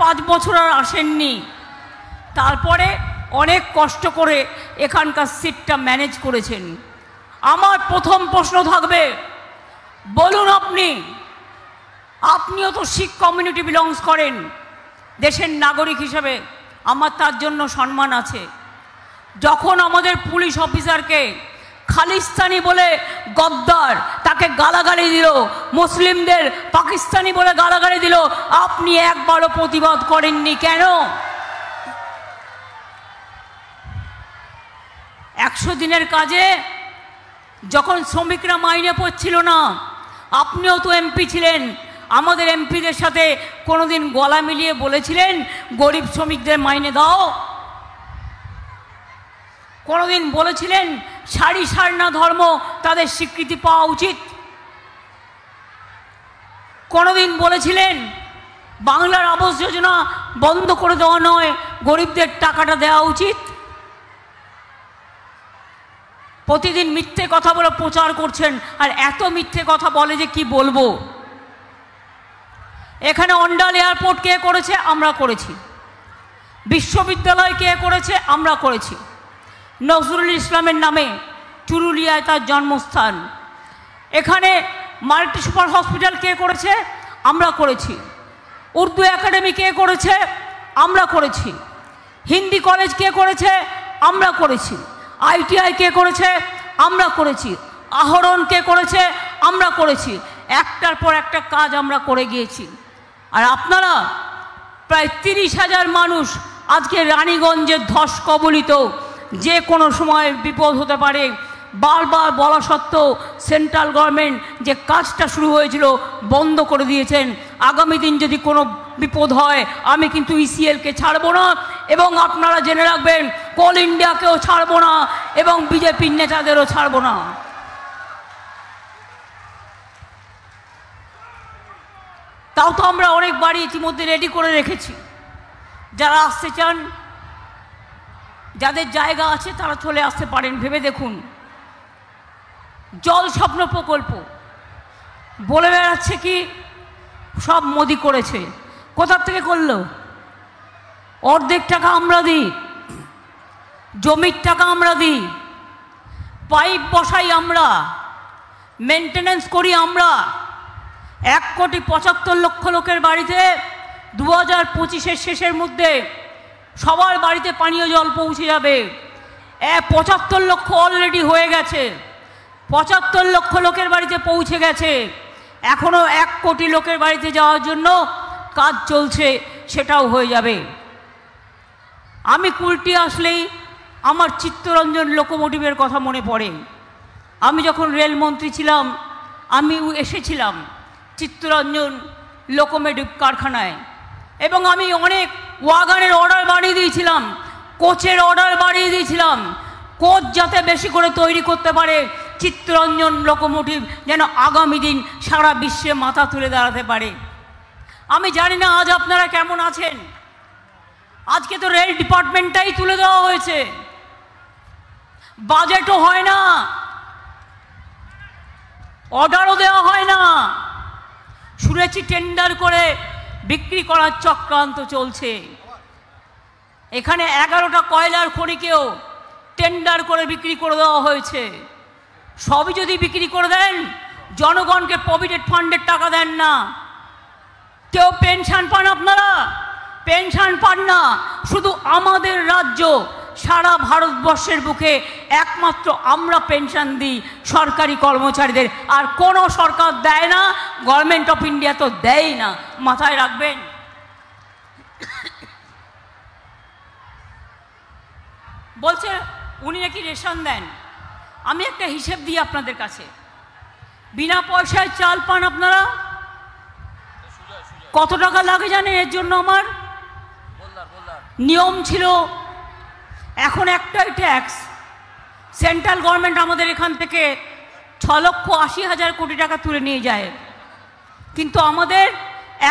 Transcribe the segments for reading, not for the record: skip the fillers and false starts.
5 বছর আর আসেননি, তারপরে অনেক কষ্ট করে এখানকার সিটটা ম্যানেজ করেছেন। আমার প্রথম প্রশ্ন থাকবে, বলুন আপনিও তো শিখ কমিউনিটি বিলংস করেন, দেশের নাগরিক হিসেবে আমার তার জন্য সম্মান আছে। যখন আমাদের পুলিশ অফিসারকে খালিস্তানি বলে গদ্দার তাকে গালাগালি দিল, মুসলিমদের পাকিস্তানি বলে গালাগালি দিল, আপনি একবারও প্রতিবাদ করেননি কেন? 100 দিনের কাজে যখন শ্রমিকরা মাইনে পড়ছিল না, আপনিও তো এমপি ছিলেন, আমাদের এমপিদের সাথে কোনোদিন গলা মিলিয়ে বলেছিলেন গরিব শ্রমিকদের মাইনে দাও? কোনোদিন বলেছিলেন সারি সারনা ধর্ম তাদের স্বীকৃতি পাওয়া উচিত? কোনোদিন বলেছিলেন বাংলার আবাস যোজনা বন্ধ করে দেওয়া নয়, গরিবদের টাকাটা দেওয়া উচিত? প্রতিদিন মিথ্যে কথা বলে প্রচার করছেন, আর এত মিথ্যে কথা বলে যে কি বলবো। এখানে অন্ডাল এয়ারপোর্ট কে করেছে? আমরা করেছি। বিশ্ববিদ্যালয় কে করেছে? আমরা করেছি। নজরুল ইসলামের নামে চুরুলিয়ায় তার জন্মস্থান। এখানে মাল্টি সুপার হসপিটাল কে করেছে? আমরা করেছি। উর্দু একাডেমি কে করেছে? আমরা করেছি। হিন্দি কলেজ কে করেছে? আমরা করেছি। ITI কে করেছে? আমরা করেছি। আহরণ কে করেছে? আমরা করেছি। একটার পর একটা কাজ আমরা করে গিয়েছি। আর আপনারা প্রায় 30,000 মানুষ আজকে রানীগঞ্জের ধস কবলিত, যে কোনো সময় বিপদ হতে পারে, বারবার বলা সত্ত্বেও সেন্ট্রাল গভর্নমেন্ট যে কাজটা শুরু হয়েছিল বন্ধ করে দিয়েছেন। আগামী দিন যদি কোনো বিপদ হয় আমি কিন্তু ECLকে ছাড়বো না, এবং আপনারা জেনে রাখবেন কোল ইন্ডিয়াকেও ছাড়বো না, এবং বিজেপির নেতাদেরও ছাড়বো না। তাও তো আমরা অনেক বাড়ি ইতিমধ্যে রেডি করে রেখেছি। যারা আসতে চান, যাদের জায়গা আছে তারা চলে আসতে পারেন। ভেবে দেখুন, জল স্বপ্ন প্রকল্প বলে বেড়াচ্ছে কি সব মোদি করেছে, কোথার থেকে করলো? অর্ধেক টাকা আমরা দিই, জমির টাকা আমরা দিই, পাইপ বসাই আমরা, মেনটেনেন্স করি আমরা। 1,75,00,000 লোকের বাড়িতে 2025-এর শেষের মধ্যে সবার বাড়িতে পানীয় জল পৌঁছে যাবে। 75 লক্ষ অলরেডি হয়ে গেছে, 75 লক্ষ লোকের বাড়িতে পৌঁছে গেছে। এখনও 1 কোটি লোকের বাড়িতে যাওয়ার জন্য কাজ চলছে, সেটাও হয়ে যাবে। আমি কুলটি আসলেই আমার চিত্তরঞ্জন লোকোমোটিভের কথা মনে পড়ে। আমি যখন রেলমন্ত্রী ছিলাম আমি এসেছিলাম চিত্তরঞ্জন লোকোমোটিভ কারখানায়, এবং আমি অনেক ওয়াগানের অর্ডার বাড়িয়ে দিয়েছিলাম, কোচের অর্ডার বাড়িয়ে দিয়েছিলাম, কোচ যাতে বেশি করে তৈরি করতে পারে, চিত্তরঞ্জন লোকোমোটিভ যেন আগামী দিন সারা বিশ্বে মাথা তুলে দাঁড়াতে পারে। আমি জানি না আজ আপনারা কেমন আছেন। আজকে তো রেল ডিপার্টমেন্টটাই তুলে দেওয়া হয়েছে, বাজেটও হয় না, অর্ডারও দেওয়া হয় না। শুনেছি টেন্ডার করে বিক্রি করার চক্রান্ত চলছে। এখানে 11টা কয়লার খনিকেও টেন্ডার করে বিক্রি করে দেওয়া হয়েছে। সবই যদি বিক্রি করে দেন, জনগণকে প্রভিডেন্ট ফান্ডের টাকা দেন না, কেউ পেনশন পান? আপনারা পেনশন পান না। শুধু আমাদের রাজ্য, সারা ভারতবর্ষের বুকে একমাত্র আমরা পেনশন দিই সরকারি কর্মচারীদের, আর কোনো সরকার দেয় না। গভর্নমেন্ট অফ ইন্ডিয়া তো দেয় না, মাথায় রাখবেন। বলছে উনি নাকি রেশন দেন। আমি একটা হিসেব দিই আপনাদের কাছে, বিনা পয়সায় চাল পান আপনারা, কত টাকা লাগে জানেন? এর জন্য আমার নিয়ম ছিল, এখন একটাই ট্যাক্স। সেন্ট্রাল গভর্নমেন্ট আমাদের এখান থেকে 6,80,000 কোটি টাকা তুলে নিয়ে যায়, কিন্তু আমাদের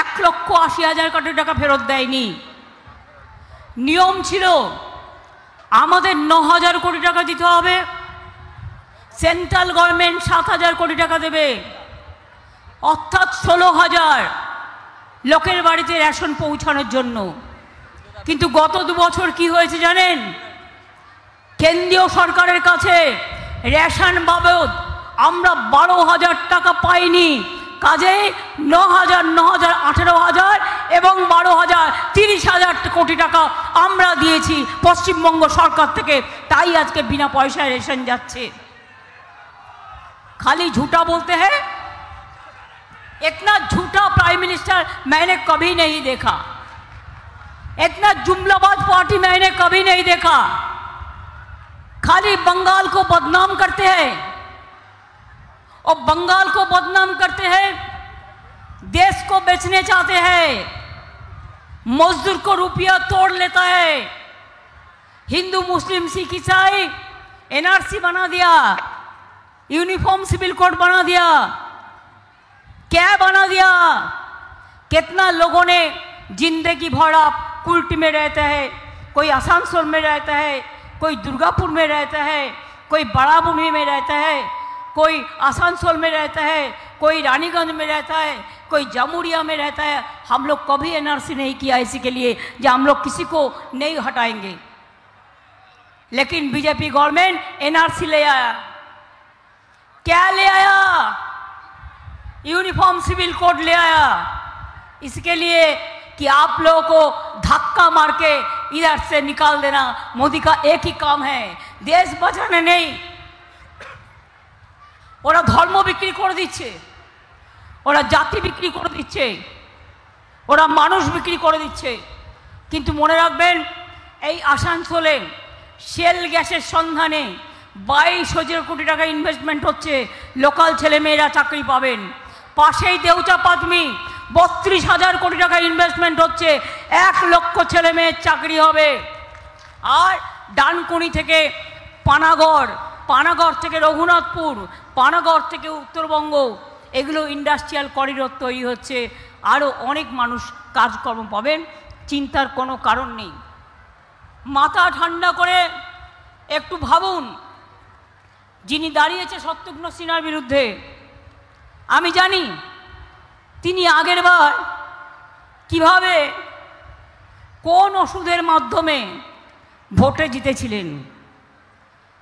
1,80,000 কোটি টাকা ফেরত দেয়নি। নিয়ম ছিল আমাদের 9,000 কোটি টাকা দিতে হবে, সেন্ট্রাল গভর্নমেন্ট 7,000 কোটি টাকা দেবে, অর্থাৎ 16,000। লোকের বাড়িতে রেশন পৌঁছানোর জন্য। কিন্তু গত 2 বছর কি হয়েছে জানেন? কেন্দ্রীয় সরকারের কাছে রেশন বাবদ আমরা 12,000 টাকা পাইনি। কাজে 9,000, 9,000, 18,000 এবং 12,000, 30,000 কোটি টাকা আমরা দিয়েছি পশ্চিমবঙ্গ সরকার থেকে। তাই আজকে বিনা পয়সায় রেশন যাচ্ছে। खाली झूठा बोलते हैं। इतना झूठा प्राइम मिनिस्टर मैंने कभी नहीं देखा। इतना जुमलाबाज पार्टी मैंने कभी नहीं देखा। खाली बंगाल को बदनाम करते हैं और बंगाल को बदनाम करते हैं, देश को बेचने चाहते हैं। मजदूर को रुपया तोड़ लेता है। हिंदू मुस्लिम सिख ईसाई एनआरसी बना दिया, यूनिफॉर्म सिविल कोड बना दिया, क्या बना दिया। कितना लोगों ने जिंदगी भर आप कुल्टी में रहता है, कोई आसनसोल में रहता है, कोई दुर्गापुर में रहता है, कोई बड़ाबुनी में रहता है, कोई आसनसोल में रहता है, कोई रानीगंज में रहता है, कोई जमुरिया में रहता है। हम लोग कभी एनआरसी नहीं किया इसी के लिए कि हम लोग किसी को नहीं हटाएंगे। लेकिन बीजेपी गवर्नमेंट एनआरसी ले आया। क्या ले आया? यूनिफॉर्म सिविल कोड ले आया। इसके लिए कि आप लोगों को धक्का मार के इधर से निकाल देना। मोदी का एक ही काम है, देश बचाने नहीं। ওরা ধর্ম বিক্রি করে দিচ্ছে, ওরা জাতি বিক্রি করে দিচ্ছে, ওরা মানুষ বিক্রি করে দিচ্ছে। কিন্তু মনে রাখবেন, এই আসানসোলে শেল গ্যাসের সন্ধানে 22,000 কোটি টাকা ইনভেস্টমেন্ট হচ্ছে। লোকাল ছেলেমেয়েরা চাকরি পাবেন। পাশেই দেউচা পাতমি 32,000 কোটি টাকা ইনভেস্টমেন্ট হচ্ছে। 1 লক্ষ ছেলে মেয়ের চাকরি হবে। আর ডানকুনি থেকে পানাগড়, পানাগড় থেকে রঘুনাথপুর, পানাগড় থেকে উত্তরবঙ্গ, এগুলো ইন্ডাস্ট্রিয়াল করিডোর তৈরি হচ্ছে। আরও অনেক মানুষ কাজকর্ম পাবেন, চিন্তার কোনো কারণ নেই। মাথা ঠান্ডা করে একটু ভাবুন, যিনি দাঁড়িয়েছে শত্রুঘ্ন সিনহার বিরুদ্ধে, আমি জানি তিনি আগের বার কিভাবে কোন ওষুধের মাধ্যমে ভোটে জিতেছিলেন।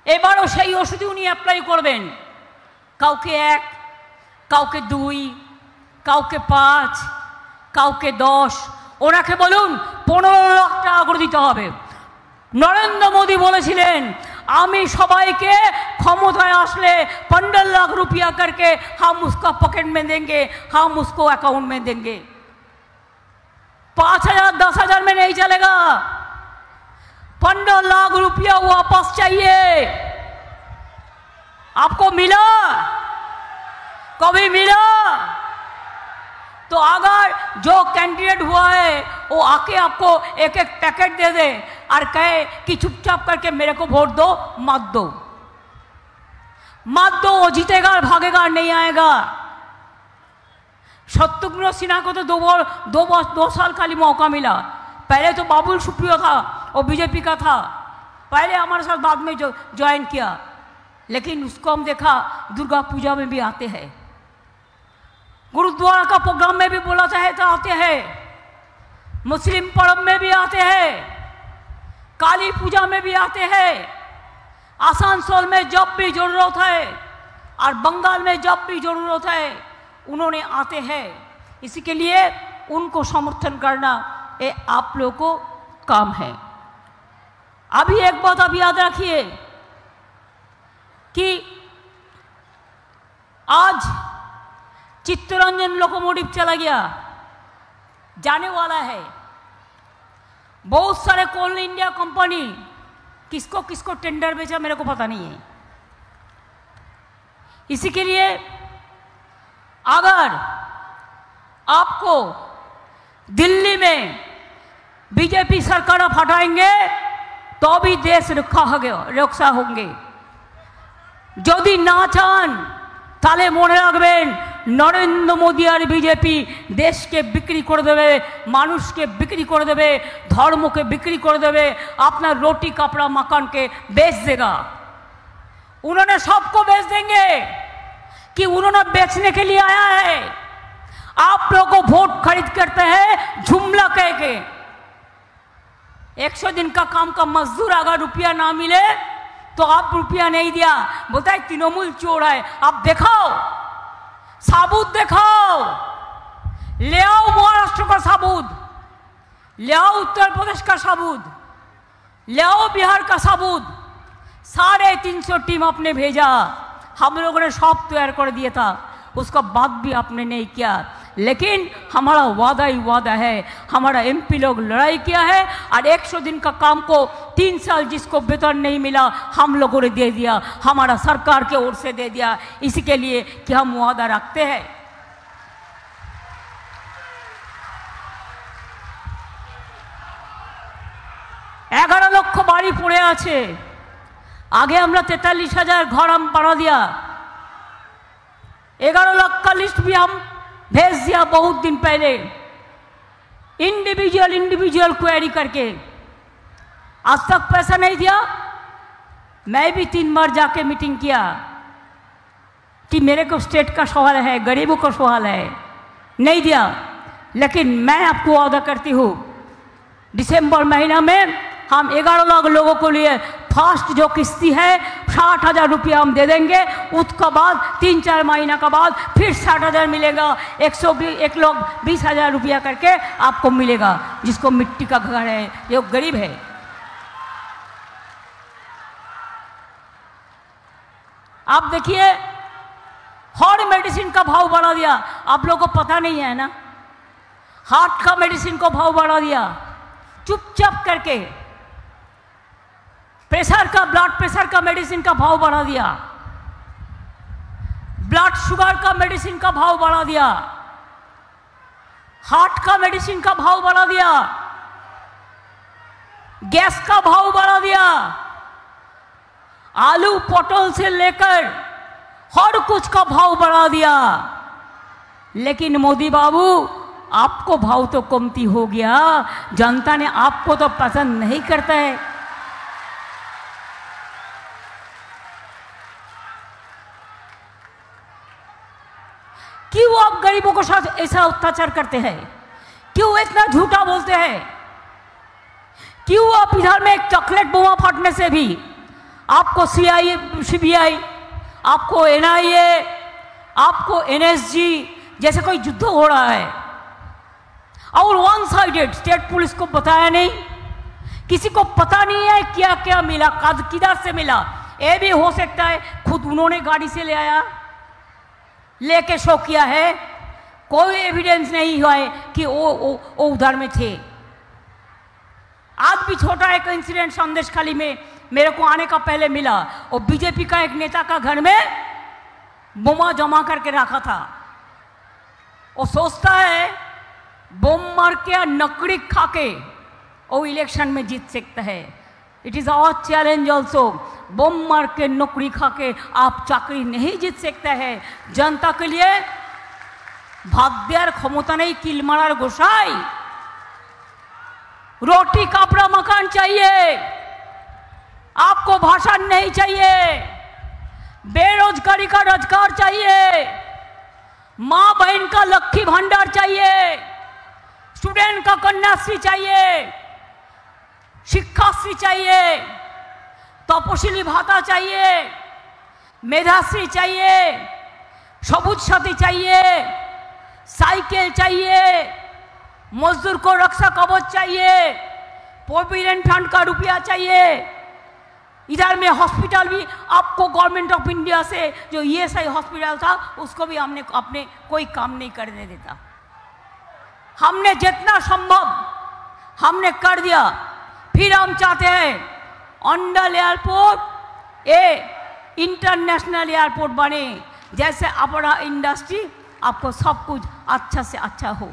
এবারও সেই ওষুধই উনি অ্যাপ্লাই করবেন। কাউকে 1, কাউকে 2, কাউকে 5, কাউকে 10। ওনাকে বলুন 15 লাখ টাকা করে দিতে হবে। নরেন্দ্র মোদী বলেছিলেন, আমি সবাইকে ক্ষমতায় আসলে 15 लाख रुपया करके हम उसका पॉकेट में देंगे, हम उसको अकाउंट में देंगे। 5,000, 10,000 में नहीं चलेगा। 15 लाख रुपया वापस चाहिए। आपको मिला? कभी मिला? तो अगर जो कैंडिडेट हुआ है वो आके आपको 1-1 पैकेट दे दे और कहे कि चुपचाप करके मेरे को वोट दो, मत दो, मत दो। वो जीतेगा और भागेगा, नहीं आएगा। शत्रुघ्न सिन्हा को तो 2 साल खाली मौका मिला। पहले तो बाबुल सुप्रियो था, वो बीजेपी का था, पहले हमारे साथ बाद में ज्वाइन किया। लेकिन उसको हम देखा दुर्गा पूजा में भी आते हैं, गुरुद्वारा का प्रोग्राम में भी बोला चाहे तो आते हैं, मुस्लिम पर्व में भी आते हैं, काली पूजा में भी आते हैं। आसनसोल में जब भी जरूरत है और बंगाल में जब भी जरूरत है उन्होंने आते हैं। इसी के लिए उनको समर्थन करना ये आप लोगों को काम है। अभी एक बात आप याद रखिए कि आज चित्तरंजन लोकोमोटिव चला गया, जाने वाला है। बहुत सारे कोल इंडिया कंपनी किसको किसको टेंडर बेचा मेरे को पता नहीं है। इसी के लिए अगर आपको दिल्ली में बीजेपी सरकार हटाएंगे तो भी देश रक्षा होंगे। यदि ना चान ताले मने राखबेन नरेंद्र मोदी और बीजेपी देश के बिक्री कर देवे, मानुष के बिक्री कर देवे, धर्म के बिक्री कर देवे, अपना रोटी कपड़ा मकान के बेच देगा। उन्होंने सबको बेच देंगे कि उन्होंने बेचने के लिए आया है। आप लोगों को वोट खरीद करते हैं जुमला कह के। 100 दिन का काम का मजदूर अगर रुपया ना मिले तो आप रुपया नहीं दिया, बोलता है तृणमूल चोर है। आप दिखाओ, साबूत दिखाओ, ले आओ महाराष्ट्र का साबूत, ले आओ उत्तर प्रदेश का साबूत, ले आओ बिहार का साबूत। 350 टीम आपने भेजा, हम लोगों ने सब तैयार कर दिया था, उसका बात भी आपने नहीं किया। लेकिन हमारा वादा ही वादा है, हमारा एमपी लोग लड़ाई किया है और 100 दिन का काम को 3 साल जिसको वेतन नहीं मिला हम लोगों ने दे दिया, हमारा सरकार के ओर से दे दिया, इसी के लिए कि हम वादा रखते हैं। एगारो लक्ष बाड़ी पड़े आछे, आगे हमरा 43,000 घर हम बना दिया, 11 लाख का लिस्ट भी हम भेज दिया बहुत दिन पहले, इंडिविजुअल क्वेरी करके। आज तक पैसा नहीं दिया। मैं भी 3 बार जाके मीटिंग किया कि मेरे को स्टेट का सवाल है, गरीबों का सवाल है, नहीं दिया। लेकिन मैं आपको वादा करती हूँ दिसंबर महीना में हम 11 लाख लोगों को लिए फर्स्ट जो किस्ती है 60,000 रुपया हम दे देंगे। उसके बाद 3-4 महीना के बाद फिर 60,000 मिलेगा, 1 लाख 20,000 रुपया करके आपको मिलेगा, जिसको मिट्टी का घर है, जो गरीब है। आप देखिए हर मेडिसिन का भाव बढ़ा दिया, आप लोगों को पता नहीं है ना, हार्ट का मेडिसिन को भाव बढ़ा दिया चुपचाप करके, प्रेशर का, ब्लड प्रेशर का मेडिसिन का भाव बढ़ा दिया, ब्लड शुगर का मेडिसिन का भाव बढ़ा दिया, हार्ट का मेडिसिन का भाव बढ़ा दिया, गैस का भाव बढ़ा दिया, आलू पटल से लेकर हर कुछ का भाव बढ़ा दिया। लेकिन मोदी बाबू आपको भाव तो कमती हो गया, जनता ने आपको तो पसंद नहीं करता है। क्यों आप गरीबों के साथ ऐसा अत्याचार करते हैं? क्यों इतना झूठा बोलते हैं? क्यों आप इधर में एक चॉकलेट बोमा फटने से भी आपको CBI, आपको NIA, आपको NSG जैसे कोई युद्ध हो रहा है, और वन साइडेड स्टेट पुलिस को बताया नहीं, किसी को पता नहीं है क्या क्या मिला, किधर से मिला। ये भी हो सकता है खुद उन्होंने गाड़ी से ले आया, लेके शो किया है, कोई एविडेंस नहीं हुआ है कि वो उधर में थे। आज भी छोटा एक इंसिडेंट संदेशखाली में मेरे को आने का पहले मिला, और बीजेपी का एक नेता का घर में बोमा जमा करके रखा था। वो सोचता है बोम मार के नकड़ी खा के वो इलेक्शन में जीत सकता है। It is our challenge also, बोम मार के नौकरी खा के आप चाकरी नहीं जीत सकते हैं। जनता के लिए भाग्यार क्षमता नहीं, किल मारार गोसाई। रोटी कपड़ा मकान चाहिए, आपको भाषण नहीं चाहिए, बेरोजगारी का रोजगार चाहिए, माँ बहन का लक्ष्मी भंडार चाहिए, स्टूडेंट का कन्याश्री चाहिए, शिक्षाश्री चाहिए, तपशिली भाता चाहिए, मेधाश्री चाहिए, सबुज साथी चाहिए, साइकिल चाहिए, मजदूर को रक्षा कवच चाहिए, प्रोविडेंट फंड का रुपया चाहिए। इधर में हॉस्पिटल भी आपको गवर्नमेंट ऑफ इंडिया से जो ESI हॉस्पिटल था उसको भी हमने अपने कोई काम नहीं करने देता। हमने जितना संभव हमने कर दिया। फिर हम चाहते हैं अंडल एयरपोर्ट इंटरनेशनल एयरपोर्ट बने, जैसे अपना इंडस्ट्री आपको सब कुछ अच्छा से अच्छा हो।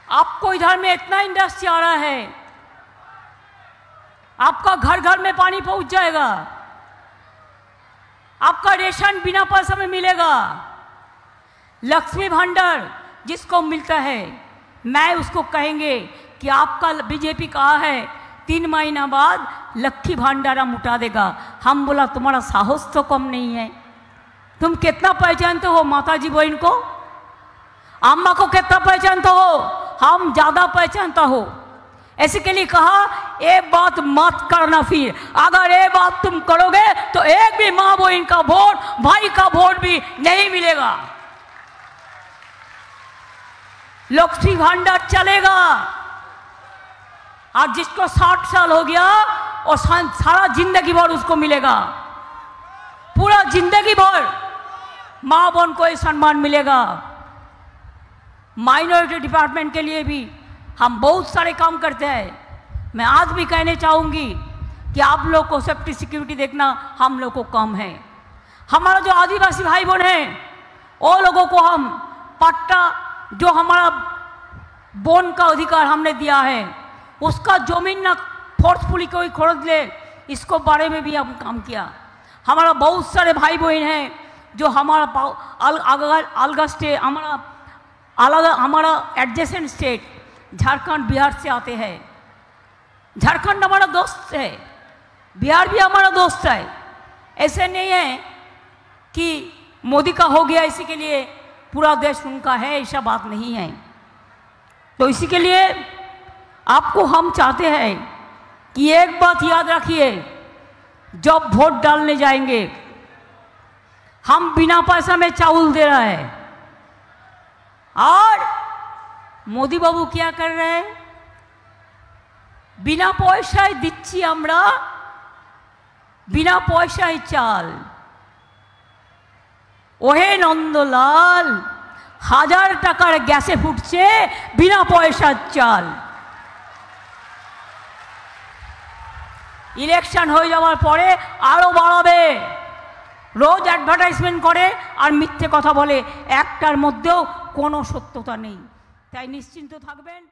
आपको इधर में इतना इंडस्ट्री आ रहा है, आपका घर घर में पानी पहुंच जाएगा, आपका रेशन बिना पैसा में मिलेगा, लक्ष्मी भंडार जिसको मिलता है, मैं उसको कहेंगे कि आपका बीजेपी कहा है 3 महीना बाद लक्ष्मी भंडार हम उठा देगा। हम बोला तुम्हारा साहस तो कम नहीं है, तुम कितना पहचानते हो माताजी बहन को, अम्मा को कितना पहचानते हो? हम ज़्यादा पहचानता हो। ऐसे के लिए कहा ये बात मत करना, फिर अगर ये बात तुम करोगे तो एक भी माँ बहन का वोट, भाई का वोट भी नहीं मिलेगा। लक्ष्मी भंडार चलेगा। आज जिसको 60 साल हो गया और सारा जिंदगी भर उसको मिलेगा, पूरा जिंदगी भर माँ बहन को ही सम्मान मिलेगा। माइनॉरिटी डिपार्टमेंट के लिए भी हम बहुत सारे काम करते हैं। मैं आज भी कहने चाहूँगी कि आप लोग को सेफ्टी सिक्योरिटी देखना हम लोग को कम है। हमारा जो आदिवासी भाई बहन हैं वो लोगों को हम पट्टा, जो हमारा बोन का अधिकार हमने दिया है, उसका जमीन ना फोर्सफुली कोई खरीद ले, इसको बारे में भी हम काम किया। हमारा बहुत सारे भाई बहन हैं जो हमारा अलग स्टेट, हमारा एडजेसेंट स्टेट झारखंड बिहार से आते हैं। झारखंड हमारा दोस्त है, बिहार भी हमारा दोस्त है। ऐसे नहीं है कि मोदी का हो गया इसी के लिए पूरा देश उनका है, ऐसा बात नहीं है। तो इसी के लिए आपको हम चाहते हैं कि एक बात याद रखिए, जब वोट डालने जाएंगे हम बिना पैसा में चावल दे रहे हैं, और मोदी बाबू क्या कर रहे हैं? बिना पैसाय दिच्छी आमरा, बिना पैसाय चाल। ओहे नंदलाल, 1000 টাকার গ্যাসে ফুটছে বিনা পয়সার চাল। ইলেকশন হয়ে যাওয়ার পরে আরো বাড়াবে। রোজ অ্যাডভার্টাইজমেন্ট করে আর মিথ্যে কথা বলে, একটার মধ্যেও কোনো সত্যতা নেই। তাই নিশ্চিন্ত থাকবেন।